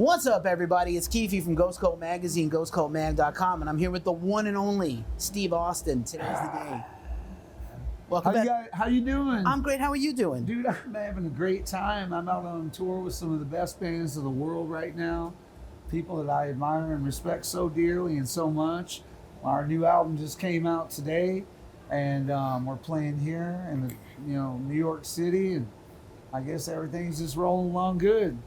What's up, everybody? It's Keefe from Ghost Cult Magazine, ghostcultmag.com, and I'm here with the one and only Steve Austin. Today's the day. Welcome back. How you doing? I'm great. How are you doing? Dude, I'm having a great time. I'm out on tour with some of the best bands of the world right now. People that I admire and respect so dearly and so much. Our new album just came out today, and we're playing here in New York City, and I guess everything's just rolling along good.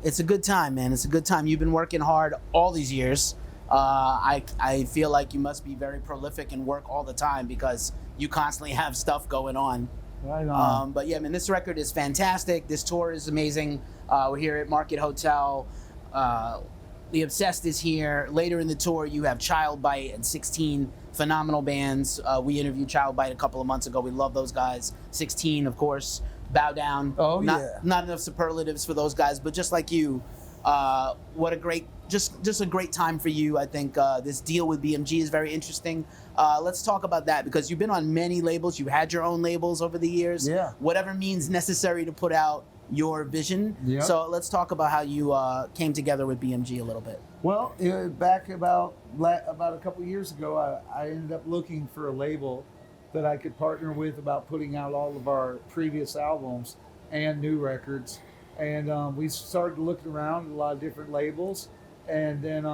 It's a good time, man. It's a good time. You've been working hard all these years. I feel like you must be very prolific and work all the time because you constantly have stuff going on. Right on. But yeah, man, this record is fantastic. This tour is amazing. We're here at Market Hotel. The Obsessed is here. Later in the tour, you have Child Bite and 16 phenomenal bands. We interviewed Child Bite a couple of months ago. We love those guys. 16, of course. Bow Down. Oh, Not enough superlatives for those guys, but just like you, what a great, just a great time for you. I think this deal with BMG is very interesting. Let's talk about that because you've been on many labels. You've had your own labels over the years. Yeah. Whatever means necessary to put out your vision. Yep. So let's talk about how you came together with BMG a little bit. Well, back about a couple of years ago, I ended up looking for a label that I could partner with about putting out all of our previous albums and new records. And we started looking around at a lot of different labels. And then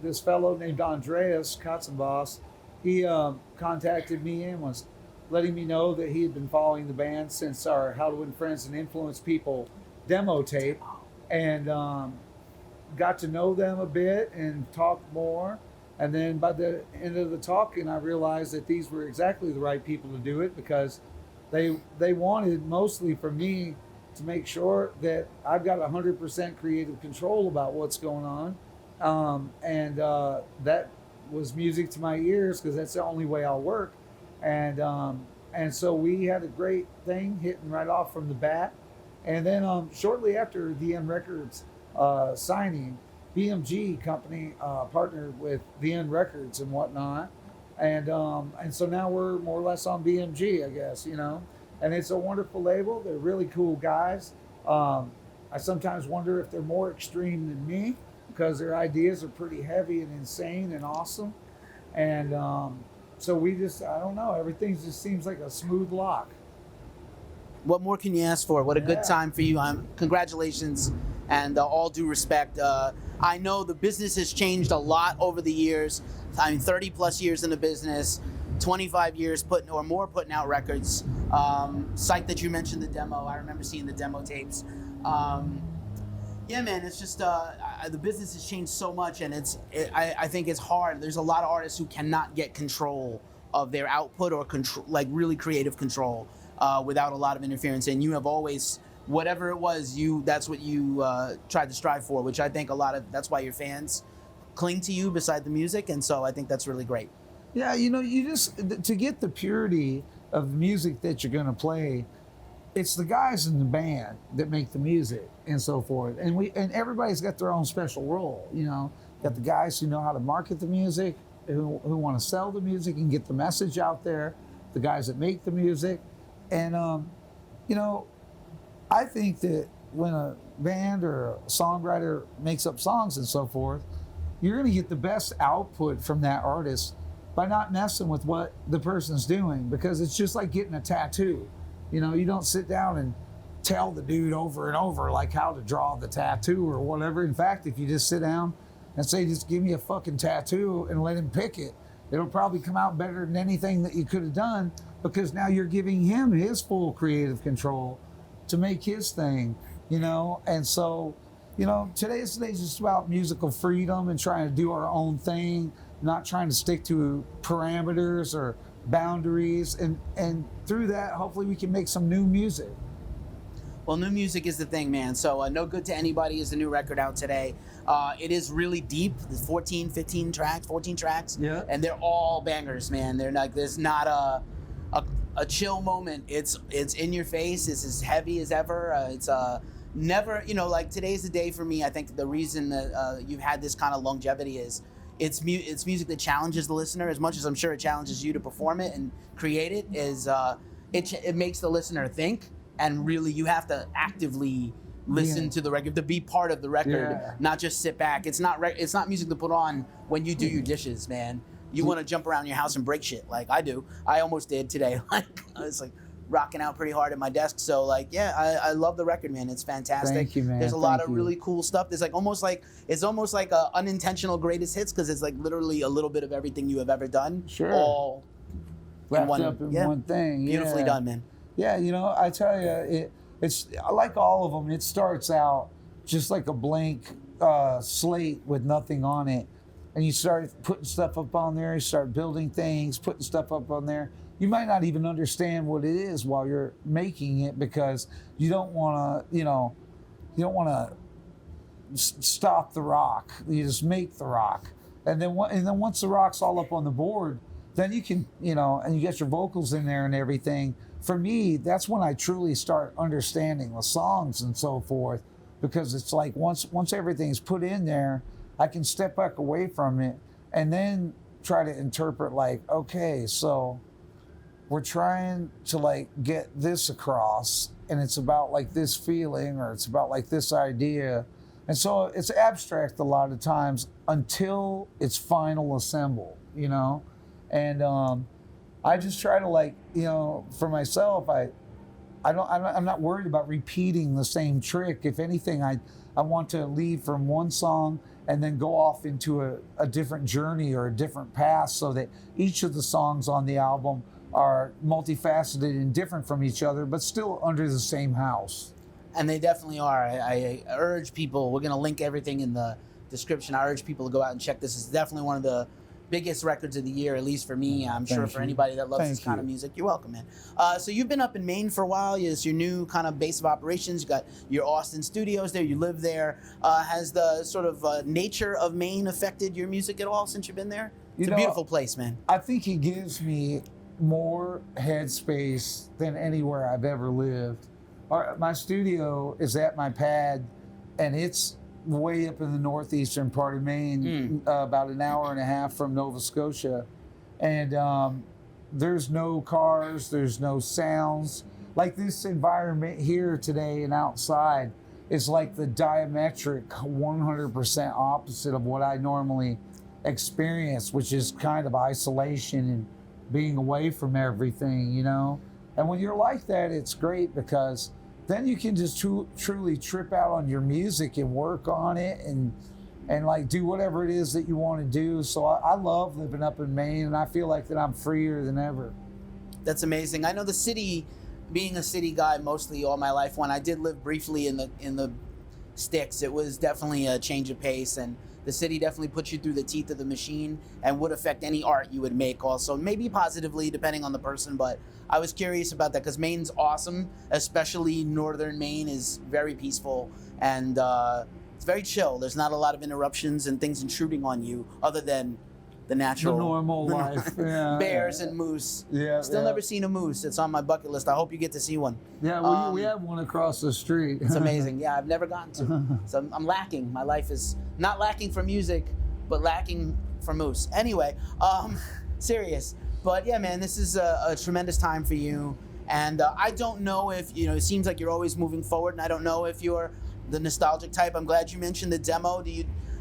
this fellow named Andreas Katzenboss, he contacted me and was letting me know that he had been following the band since our How to Win Friends and Influence People demo tape, and got to know them a bit and talked more. And then by the end of the talking, I realized that these were exactly the right people to do it because they wanted mostly from me to make sure that I've got 100% creative control about what's going on. And that was music to my ears because that's the only way I'll work. And so we had a great thing hitting right off from the bat. And then shortly after VN Records signing, BMG company partnered with VN Records and whatnot, and so now we're more or less on BMG, I guess, and it's a wonderful label. They're really cool guys. I sometimes wonder if they're more extreme than me because their ideas are pretty heavy and insane and awesome, and so I don't know, everything just seems like a smooth lock. What more can you ask for? What a good time for you. Congratulations and all due respect. I know the business has changed a lot over the years. 30 plus years in the business, 25 years putting out records. Psyched that you mentioned the demo. I remember seeing the demo tapes. Yeah, man, it's just the business has changed so much, and I think it's hard. There's a lot of artists who cannot get control of their output or control, like really creative control, without a lot of interference. And you have always, whatever it was, that's what you tried to strive for, which I think that's why your fans cling to you beside the music. And so I think that's really great. Yeah, you just, to get the purity of the music that you're going to play, it's the guys in the band that make the music and so forth. And everybody's got their own special role, Got the guys who know how to market the music, who want to sell the music and get the message out there, the guys that make the music. And, I think that when a band or a songwriter makes up songs and so forth, you're going to get the best output from that artist by not messing with what the person's doing, because it's just like getting a tattoo. You don't sit down and tell the dude over and over like how to draw the tattoo or whatever. In fact, if you just sit down and say, just give me a fucking tattoo and let him pick it, it'll probably come out better than anything that you could have done, because now you're giving him his full creative control to make his thing, And so, today's just about musical freedom and trying to do our own thing, not trying to stick to parameters or boundaries. And through that, hopefully we can make some new music. Well, new music is the thing, man. So No Good to Anybody is the new record out today. It is really deep. There's 14 tracks. Yeah. And they're all bangers, man. They're like, there's not a chill moment. It's in your face. It's as heavy as ever. It's never, like today's the day for me. I think the reason that you've had this kind of longevity is it's music that challenges the listener as much as I'm sure it challenges you to perform it and create it. It makes the listener think, and really you have to actively listen to the record, to be part of the record, not just sit back. It's not it's not music to put on when you do your dishes, man. You want to jump around your house and break shit like I do. I almost did today. Like I was like rocking out pretty hard at my desk. So like, yeah, I love the record, man. It's fantastic. Thank you, man. There's a lot of really cool stuff. There's like it's almost like a unintentional greatest hits because it's like literally a little bit of everything you have ever done. Sure. All wrapped up in one thing. Beautifully done, man. Yeah, you know, I tell you, it's I like all of them. It starts out just like a blank slate with nothing on it, and you start putting stuff up on there. You start building things, putting stuff up on there. You might not even understand what it is while you're making it because you don't want to, you don't want to stop the rock. You just make the rock, and then once the rock's all up on the board, then you can, and you get your vocals in there and everything. For me, that's when I truly start understanding the songs and so forth, because it's like once everything's put in there, I can step back away from it and then try to interpret like, okay, so we're trying to like get this across and it's about like this feeling or it's about like this idea. And so it's abstract a lot of times until it's final assemble, and I just try to like, for myself, I'm not worried about repeating the same trick. If anything, I want to leave from one song and then go off into a different journey or a different path so that each of the songs on the album are multifaceted and different from each other, but still under the same house. And they definitely are. I urge people, we're going to link everything in the description. I urge people to go out and check this. It's definitely one of the biggest records of the year, at least for me. I'm sure for anybody that loves this kind of music. You're welcome, man. So you've been up in Maine for a while. It's your new kind of base of operations. You got your Austin studios there. You live there. Has the sort of nature of Maine affected your music at all since you've been there? It's a beautiful place, man. I think it gives me more headspace than anywhere I've ever lived. My studio is at my pad, and it's way up in the northeastern part of Maine, about an hour and a half from Nova Scotia. And there's no cars, there's no sounds. Like this environment here today and outside is like the diametric 100% opposite of what I normally experience, which is kind of isolation and being away from everything, And when you're like that, it's great because then you can just truly trip out on your music and work on it and like do whatever it is that you want to do. So I love living up in Maine, and I feel like that I'm freer than ever. That's amazing. I know the city, being a city guy mostly all my life, when I did live briefly in the sticks, it was definitely a change of pace, and the city definitely puts you through the teeth of the machine and would affect any art you would make also, maybe positively depending on the person, but I was curious about that because Maine's awesome, especially northern Maine is very peaceful and it's very chill. There's not a lot of interruptions and things intruding on you other than the natural, normal life. Yeah. Bears and moose. Yeah. Still never seen a moose. It's on my bucket list. I hope you get to see one. Yeah, we have one across the street. It's amazing. Yeah, I've never gotten to. So I'm lacking. My life is not lacking for music, but lacking for moose. Anyway, serious. But yeah, man, this is a tremendous time for you. And I don't know if, it seems like you're always moving forward, and I don't know if you're the nostalgic type. I'm glad you mentioned the demo.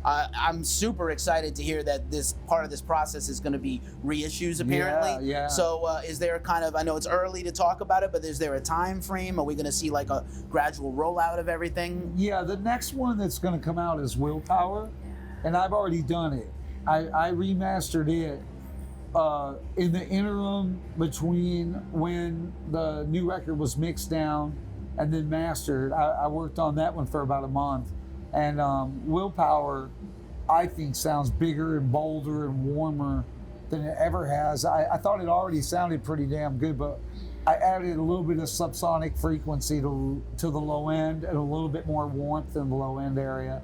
I'm super excited to hear that this part of this process is going to be reissues, apparently. Yeah. So is there I know it's early to talk about it, but is there a time frame? Are we going to see like a gradual rollout of everything? Yeah, the next one that's going to come out is Willpower, and I've already done it. I remastered it in the interim between when the new record was mixed down and then mastered. I worked on that one for about a month. And Willpower, I think, sounds bigger and bolder and warmer than it ever has. I thought it already sounded pretty damn good, but I added a little bit of subsonic frequency to the low end and a little bit more warmth in the low end area.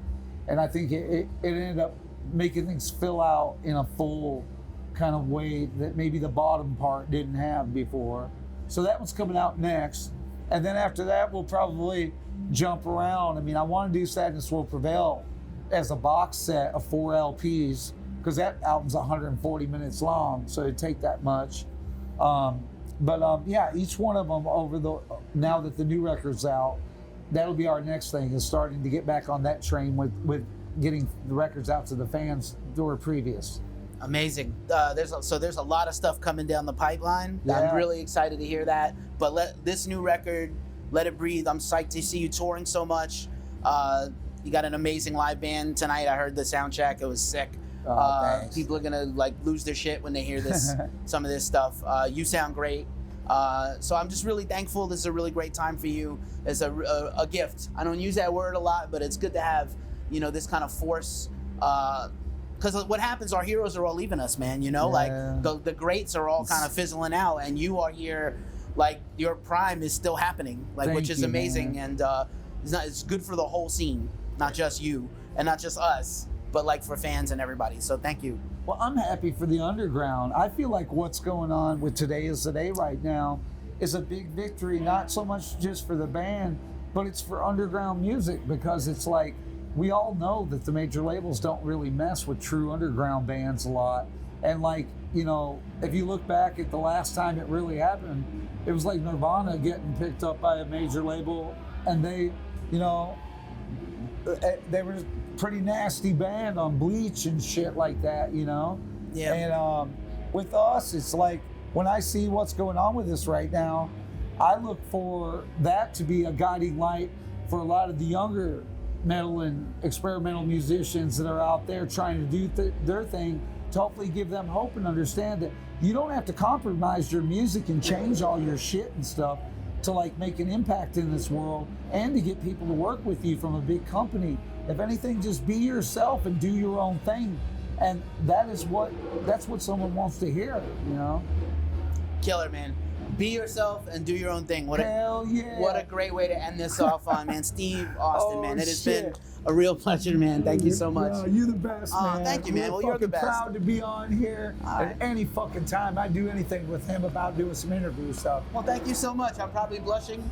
And I think it ended up making things fill out in a full kind of way that maybe the bottom part didn't have before. So that one's coming out next. And then after that, we'll probably jump around. I mean, I want to do Sadness Will Prevail as a box set of 4 LPs because that album's 140 minutes long, so it'd take that much. Yeah, each one of them now that the new record's out, that'll be our next thing, is starting to get back on that train with getting the records out to the fans that were previous. Amazing. There's a lot of stuff coming down the pipeline. Yeah. I'm really excited to hear that. But this new record, Let It Breathe. I'm psyched to see you touring so much. You got an amazing live band tonight. I heard the sound check. It was sick. Thanks. People are gonna like lose their shit when they hear this, some of this stuff. You sound great. So I'm just really thankful. This is a really great time for you. It's a gift. I don't use that word a lot, but it's good to have, you know, this kind of force. Because what happens, our heroes are all leaving us, man. You know, like the greats are all kind of fizzling out, and you are here. Like your prime is still happening, like which is amazing, man. And it's good for the whole scene, not just you and not just us, but like for fans and everybody. So thank you. Well, I'm happy for the underground. I feel like what's going on with Today Is the Day right now is a big victory, not so much just for the band, but it's for underground music, because it's like, we all know that the major labels don't really mess with true underground bands a lot. And like, you know, if you look back at the last time it really happened, it was like Nirvana getting picked up by a major label, and they, you know, they were a pretty nasty band on Bleach and shit like that, you know? Yeah. And with us, it's like, when I see what's going on with this right now, I look for that to be a guiding light for a lot of the younger metal and experimental musicians that are out there trying to do their thing, to hopefully give them hope and understand that you don't have to compromise your music and change all your shit and stuff to like make an impact in this world, and to get people to work with you from a big company. If anything, just be yourself and do your own thing. And that's what someone wants to hear, you know? Killer, man. Be yourself and do your own thing. Hell yeah. What a great way to end this off on, man. Steve Austin, man. It has shit. been a real pleasure, man. Thank you so much. No, you're the best, man. Thank you, man. We're Well, you're the fucking best. proud to be on here right. at any fucking time. I do anything with him about doing some interview stuff. Well, thank you so much. I'm probably blushing.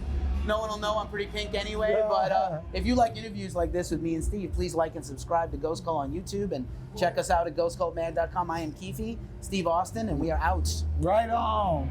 No one will know I'm pretty pink anyway. Yeah. But if you like interviews like this with me and Steve, please like and subscribe to Ghost Call on YouTube, and check us out at ghostcultmag.com. I am Keefe, Steve Austin, and we are out. Right on.